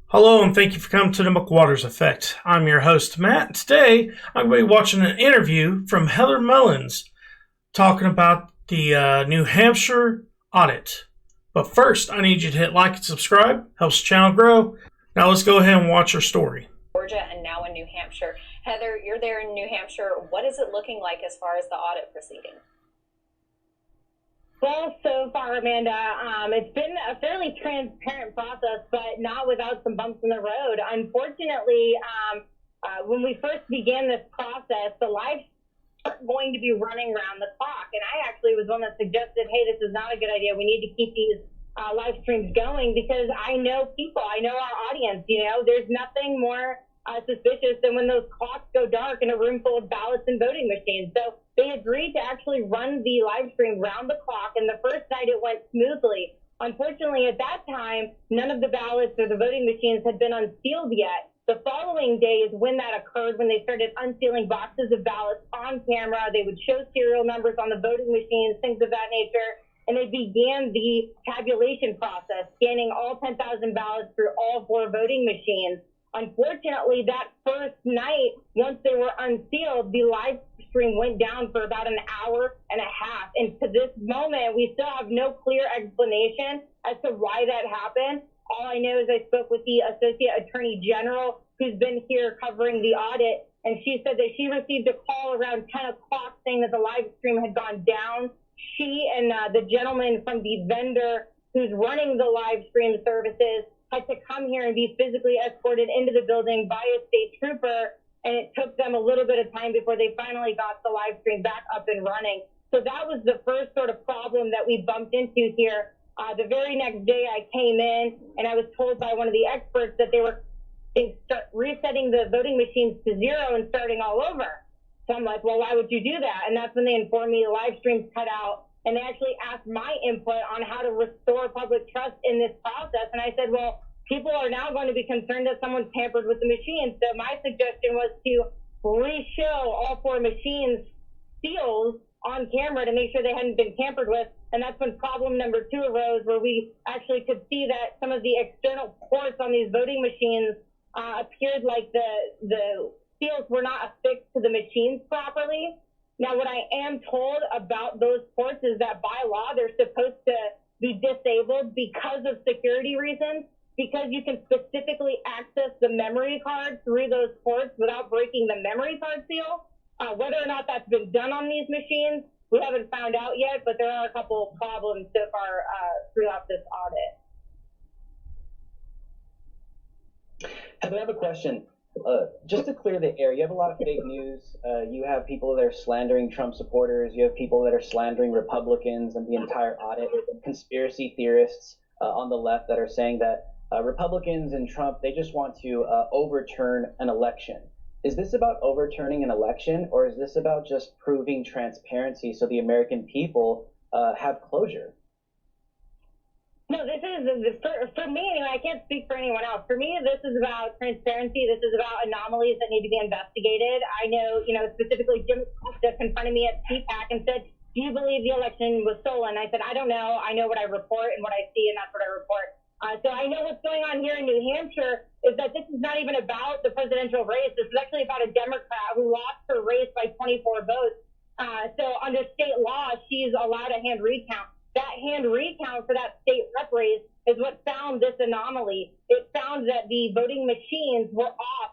Hello, and thank you for coming to the McWaters Effect. I'm your host, Matt. Today, I'm going to be watching an interview from Heather Mullins talking about the New Hampshire audit. But first, I need you to hit like and subscribe. Helps the channel grow. Now let's go ahead and watch her story. Georgia and now in New Hampshire. Heather, you're there in New Hampshire. What is it looking like as far as the audit proceeding? Well, so far, Amanda, it's been a fairly transparent process, but not without some bumps in the road. Unfortunately, when we first began this process, the live aren't going to be running around the clock. And I actually was one that suggested, hey, this is not a good idea. We need to keep these live streams going because I know people, I know our audience, there's nothing more suspicious than when those clocks go dark in a room full of ballots and voting machines. So they agreed to actually run the live stream round the clock, and the first night it went smoothly. Unfortunately, at that time, none of the ballots or the voting machines had been unsealed yet. The following day is when that occurred, when they started unsealing boxes of ballots on camera. They would show serial numbers on the voting machines, things of that nature, and they began the tabulation process, scanning all 10,000 ballots through all 4 voting machines. Unfortunately, that first night, once they were unsealed, the live stream went down for about an hour and a half. And to this moment, we still have no clear explanation as to why that happened. All I know is I spoke with the Associate Attorney General, who's been here covering the audit, and she said that she received a call around 10 o'clock saying that the live stream had gone down. She and the gentleman from the vendor who's running the live stream services had to come here and be physically escorted into the building by a state trooper, and it took them a little bit of time before they finally got the live stream back up and running. So that was the first sort of problem that we bumped into here. The very next day I came in and I was told by one of the experts that they were resetting the voting machines to 0 and starting all over. So I'm like, well, why would you do that? And that's when they informed me the live stream's cut out. And they actually asked my input on how to restore public trust in this process. And I said, well, people are now going to be concerned that someone's tampered with the machine. So my suggestion was to re-show all 4 machines seals on camera to make sure they hadn't been tampered with. And that's when problem number 2 arose, where we actually could see that some of the external ports on these voting machines appeared like the seals were not affixed to the machines properly. Now, what I am told about those ports is that by law, they're supposed to be disabled because of security reasons, because you can specifically access the memory card through those ports without breaking the memory card seal. Whether or not that's been done on these machines, we haven't found out yet, but there are a couple of problems so far throughout this audit. Heather, I have a question. Just to clear the air, you have a lot of fake news. You have people that are slandering Trump supporters. You have people that are slandering Republicans and the entire audit. Conspiracy theorists on the left that are saying that Republicans and Trump, they just want to overturn an election. Is this about overturning an election, or is this about just proving transparency so the American people have closure? No, this is, for me anyway, I can't speak for anyone else. For me, this is about transparency. This is about anomalies that need to be investigated. I know, specifically Jim Costa confronted me at CPAC and said, do you believe the election was stolen? I said, I don't know. I know what I report and what I see, and that's what I report. So I know what's going on here in New Hampshire is that this is not even about the presidential race. This is actually about a Democrat who lost her race by 24 votes. So under state law, she's allowed a hand recount. That hand recount for that state rep race is what found this anomaly. It found that the voting machines were off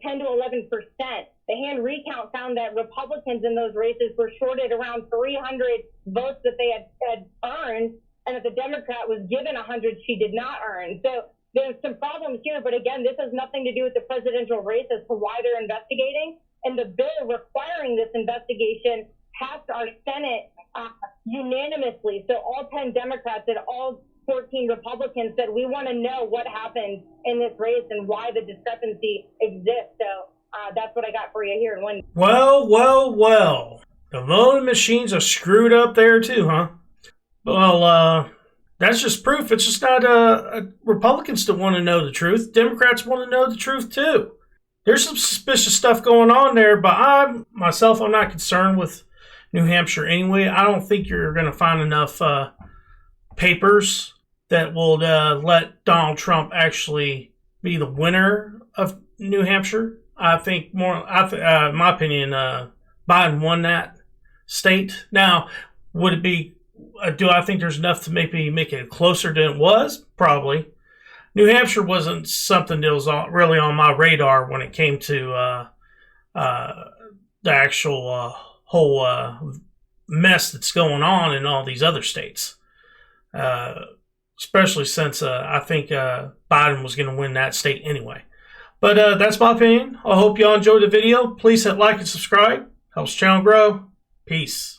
10 to 11%. The hand recount found that Republicans in those races were shorted around 300 votes that they had earned, and that the Democrat was given 100 she did not earn. So there's some problems here, but again, this has nothing to do with the presidential race as to why they're investigating. And the bill requiring this investigation passed our Senate unanimously. So all 10 Democrats and all 14 Republicans said, we want to know what happened in this race and why the discrepancy exists. So that's what I got for you here in one. Well. The voting machines are screwed up there too, huh? Well, that's just proof. It's just not Republicans that want to know the truth. Democrats want to know the truth too. There's some suspicious stuff going on there, but I'm not concerned with New Hampshire anyway. I don't think you're going to find enough papers that will let Donald Trump actually be the winner of New Hampshire. I think more. In my opinion, Biden won that state. Now, would it be? Do I think there's enough to maybe make it closer than it was? Probably. New Hampshire wasn't something that was really on my radar when it came to the actual whole mess that's going on in all these other states. Especially since I think Biden was going to win that state anyway. But that's my opinion. I hope y'all enjoyed the video. Please hit like and subscribe. Helps the channel grow. Peace.